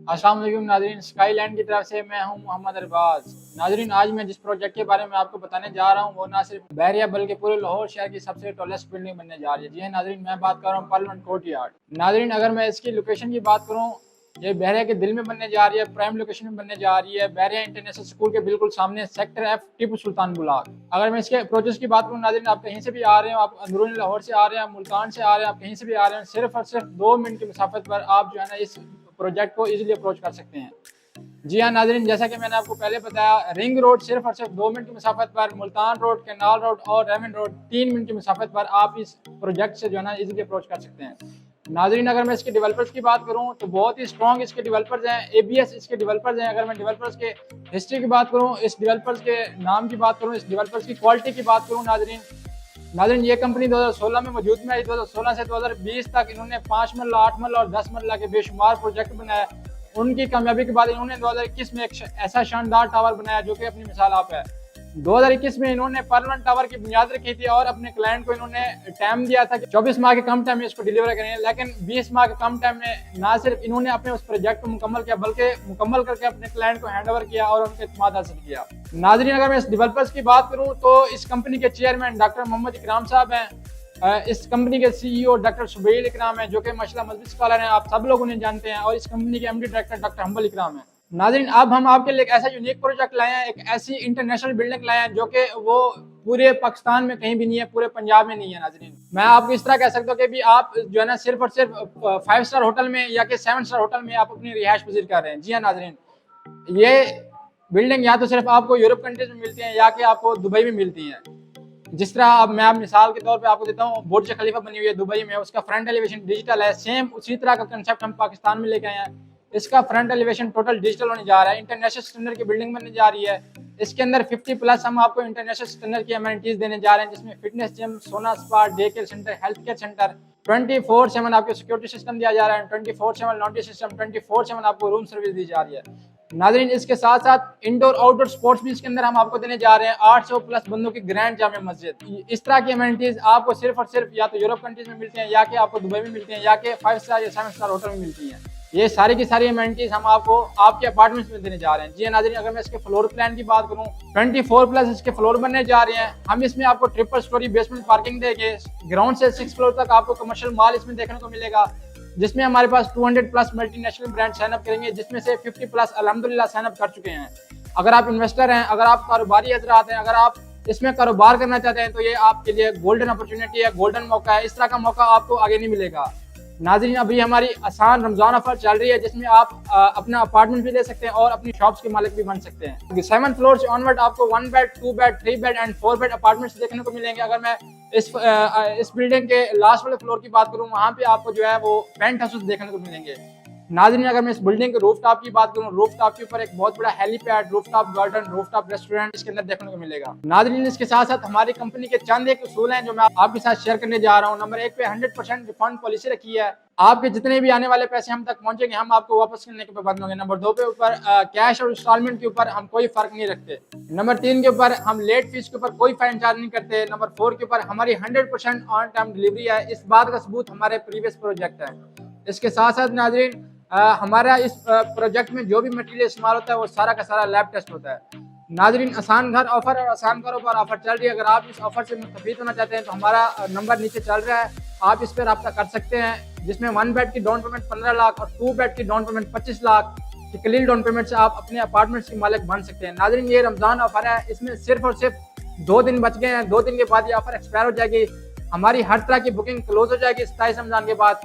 अस्सलाम वालेकुम नाजरीन, स्काईलैंड की तरफ से मैं हूं मोहम्मद अरबाज। नाजरीन, आज मैं जिस प्रोजेक्ट के बारे में आपको बताने जा रहा हूं वो ना सिर्फ बहरिया बल्कि पूरे लाहौर शहर की सबसे टॉलेस्ट बिल्डिंग बनने जा रही है। जी हाँ नाजरीन, मैं बात कर रहा हूँ पार्लियामेंट कोर्टयार्ड। नाजरीन, अगर मैं इसकी लोकेशन की बात करूँ, ये बहरिया के दिल में बनने जा रही है, प्राइम लोकेशन में बनने जा रही है, बहरिया इंटरनेशनल स्कूल के बिल्कुल सामने, sector F, Tipu Sultan block. अगर मैं इसके अप्रोचेस की बात करूँ नाजरीन, आप कहीं से भी आ रहे हो, आप अंदरूनी लाहौर से आ रहे हैं, मुल्तान से आ रहे हैं, आप कहीं से भी आ रहे हैं, सिर्फ और सिर्फ 2 मिनट की मुसाफत पर आप जो है ना इस प्रोजेक्ट को इजीली अप्रोच कर सकते हैं। जी हाँ नाजरीन, जैसा कि मैंने आपको पहले बताया, रिंग रोड सिर्फ और सिर्फ 2 मिनट की मुसाफत पर, मुल्तान रोड, कैनाल रोड और रेवन रोड 3 मिनट की मुसाफत पर आप इस प्रोजेक्ट से जो है ना इजीली अप्रोच कर सकते हैं। नाजरीन, अगर मैं इसके डेवलपर्स की बात करूं तो बहुत ही स्ट्रॉन्ग इसके डेवलपर्स हैं, ABS इसके डेवलपर्स हैं। अगर मैं डेवलपर्स के हिस्ट्री की बात करूं, इस डेवलपर्स के नाम की बात करूं, इस डेवलपर्स की क्वालिटी की बात करूं नाजरीन ये कंपनी 2016 में मौजूद में आई। 2016 से 2020 तक इन्होंने 5 मरला, 8 मरला और 10 मरला के बेशुमार प्रोजेक्ट बनाया। उनकी कामयाबी के बाद इन्होंने 2021 में एक ऐसा शानदार टावर बनाया जो कि अपनी मिसाल आप है। 2021 में इन्होंने पार्लियामेंट टावर की बुनियाद रखी थी और अपने क्लाइंट को इन्होंने टाइम दिया था कि 24 माह के कम टाइम में इसको डिलीवर करें, लेकिन 20 माह के कम टाइम में ना सिर्फ इन्होंने अपने उस प्रोजेक्ट को मुकम्मल किया बल्कि मुकम्मल करके अपने क्लाइंट को हैंड ओवर किया और उनके इत्मीनान हासिल किया। नाजरीन, अगर मैं इस डेवलपर्स की बात करूँ तो इस कंपनी के चेयरमैन डॉक्टर मोहम्मद इकराम साहब हैं। इस कंपनी के CEO डॉक्टर सुबैल इकराम है जो कि माशाल्लाह मजबूत स्कॉलर हैं, आप सब लोग उन्हें जानते हैं। और इस कंपनी के MD डायरेक्टर डॉक्टर हम्बल इकराम है। नाज़रीन, अब हम आपके लिए एक ऐसा यूनिक प्रोजेक्ट लाए हैं, एक ऐसी इंटरनेशनल बिल्डिंग लाए हैं जो कि वो पूरे पाकिस्तान में कहीं भी नहीं है, पूरे पंजाब में नहीं है। नाज़रीन, मैं आपको इस तरह कह सकता हूँ कि भी आप जो है ना सिर्फ और सिर्फ 5 स्टार होटल में या कि 7 स्टार होटल में आप अपनी रिहाइश पजीर कर रहे हैं। जी हाँ नाज़रीन, ये बिल्डिंग या तो सिर्फ आपको यूरोप कंट्रीज में मिलती है या कि आपको दुबई में मिलती है। जिस तरह अब मैं मिसाल के तौर पे आपको देता हूँ, बुर्ज खलीफा बनी हुई है दुबई में, उसका फ्रंट एलिवेशन डिजिटल है। सेम उसी तरह का कंसेप्ट हम पाकिस्तान में लेके आए हैं। इसका फ्रंट एलिवेशन टोटल डिजिटल होने जा रहा है, इंटरनेशनल स्टैंडर्ड की बिल्डिंग बनने जा रही है। इसके अंदर 50+ हम आपको इंटरनेशनल स्टैंडर्ड की अमेनिटीज देने जा रहे हैं, जिसमें फिटनेस जिम, सोना spa, day care centre, health care centre, 24/7 आपको सिक्योरिटी सिस्टम दिया जा रहा है, 24/7 लॉन्ड्री सिस्टम, 24/7 आपको रूम सर्विस दी जा रही है। नाजरीन, इसके साथ साथ इंडोर आउटडोर स्पोर्ट्स भी इसके अंदर हम आपको देने जा रहे हैं। 800+ बंदों की ग्रैंड जामे मस्जिद। इस तरह की अमेनिटीज आपको सिर्फ और सिर्फ या तो यूरोप कंट्रीज में मिलती हैं या कि आपको दुबई में मिलती हैं या कि 5 स्टार या 7 स्टार होटल में मिलती हैं। ये सारी की सारी अमेनिटीज हम आपको आपके अपार्टमेंट्स में देने जा रहे हैं। जी नाजरीन, अगर मैं इसके फ्लोर प्लान की बात करूं, 24+ इसके फ्लोर बनने जा रहे हैं। हम इसमें आपको ट्रिपल स्टोरी बेसमेंट पार्किंग देंगे। ग्राउंड से 6 फ्लोर तक आपको कमर्शियल मॉल इसमें देखने को मिलेगा, जिसमें हमारे पास 200+ मल्टीनेशनल ब्रांड साइनअप करेंगे, जिसमें से 50+ अल्हम्दुलिल्लाह साइनअप कर चुके हैं। अगर आप इन्वेस्टर हैं, अगर आप कारोबारी हजरात हैं, अगर आप इसमें कारोबार करना चाहते हैं तो ये आपके लिए गोल्डन अपॉर्चुनिटी है, गोल्डन मौका है। इस तरह का मौका आपको आगे नहीं मिलेगा। नाज़रीन, अभी हमारी आसान रमजान ऑफर चल रही है जिसमें आप अपना अपार्टमेंट भी ले सकते हैं और अपनी शॉप्स के मालिक भी बन सकते हैं। 7 फ्लोर से ऑनवर्ड आपको 1 bed, 2 bed, 3 bed and 4 bed apartments देखने को मिलेंगे। अगर मैं इस बिल्डिंग के लास्ट वाले फ्लोर की बात करूं, वहां पे आपको जो है वो पेंट हाउसेस देखने को मिलेंगे। नाज़रीन, अगर मैं इस बिल्डिंग के रूफटॉप की बात करूं, रूफटॉप के ऊपर एक बहुत बड़ा helipad, rooftop garden, rooftop restaurant इसके अंदर देखने को मिलेगा। नाज़रीन, इसके साथ साथ हमारी कंपनी के चंद एक उसूल हैं जो मैं आपके साथ शेयर करने जा रहा हूं। नंबर 1 पे 100% रिफंड पॉलिसी रखी है। आपके जितने भी आने वाले पैसे हम तक पहुंचेंगे, हम आपको वापस करने के पाबंद होंगे। नंबर 2 पे ऊपर कैश और इंस्टॉलमेंट के ऊपर हम कोई फर्क नहीं रखते। नंबर 3 के ऊपर हम लेट फीस के ऊपर कोई फाइन चार्ज नहीं करते। नंबर 4 के ऊपर हमारी 100% ऑन टाइम डिलीवरी है। इस बात का सबूत हमारे प्रीवियस प्रोजेक्ट है। इसके साथ साथ नाजरीन, हमारा इस प्रोजेक्ट में जो भी मटेरियल इस्तेमाल होता है वो सारा का सारा लैब टेस्ट होता है। नाजरीन, आसान घर ऑफर और आसान कारोबार ऑफर चल रही है। अगर आप इस ऑफर से मुस्तफीद होना चाहते हैं तो हमारा नंबर नीचे चल रहा है, आप इस पर रब्ता कर सकते हैं, जिसमें 1 बेड की डाउन पेमेंट 15 लाख और 2 बेड की डाउन पेमेंट 25 लाख की कलील डाउन पेमेंट से आप अपने अपार्टमेंट्स के मालिक बन सकते हैं। नाजरीन, ये रमजान ऑफर है, इसमें सिर्फ और सिर्फ 2 दिन बच गए हैं। 2 दिन के बाद ये ऑफर एक्सपायर हो जाएगी। हमारी हर तरह की बुकिंग क्लोज हो जाएगी 27 रमजान के बाद।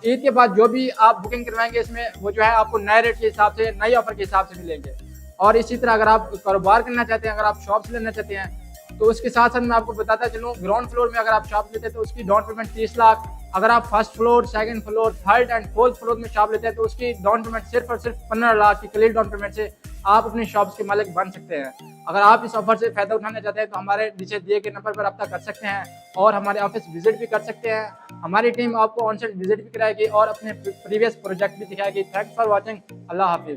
ईद के बाद जो भी आप बुकिंग करवाएंगे इसमें वो जो है आपको नए रेट के हिसाब से, नई ऑफर के हिसाब से मिलेंगे। और इसी तरह अगर आप कारोबार करना चाहते हैं, अगर आप शॉप्स लेना चाहते हैं तो उसके साथ साथ मैं आपको बताता चलूँ, ग्राउंड फ्लोर में अगर आप शॉप लेते हैं तो उसकी डाउन पेमेंट 30 लाख। अगर आप first floor, second floor, third and fourth floor में शॉप लेते हैं तो उसकी डाउन पेमेंट सिर्फ और सिर्फ 15 लाख की कलील डाउन पेमेंट से आप अपनी शॉप्स के मालिक बन सकते हैं। अगर आप इस ऑफर से फायदा उठाना चाहते हैं तो हमारे नीचे दिए गए नंबर पर रब्ता कर सकते हैं और हमारे ऑफिस विजिट भी कर सकते हैं। हमारी टीम आपको ऑन साइट विजिट भी कराएगी और अपने प्रीवियस प्रोजेक्ट भी दिखाएगी। Thanks for watching. Allah Hafiz.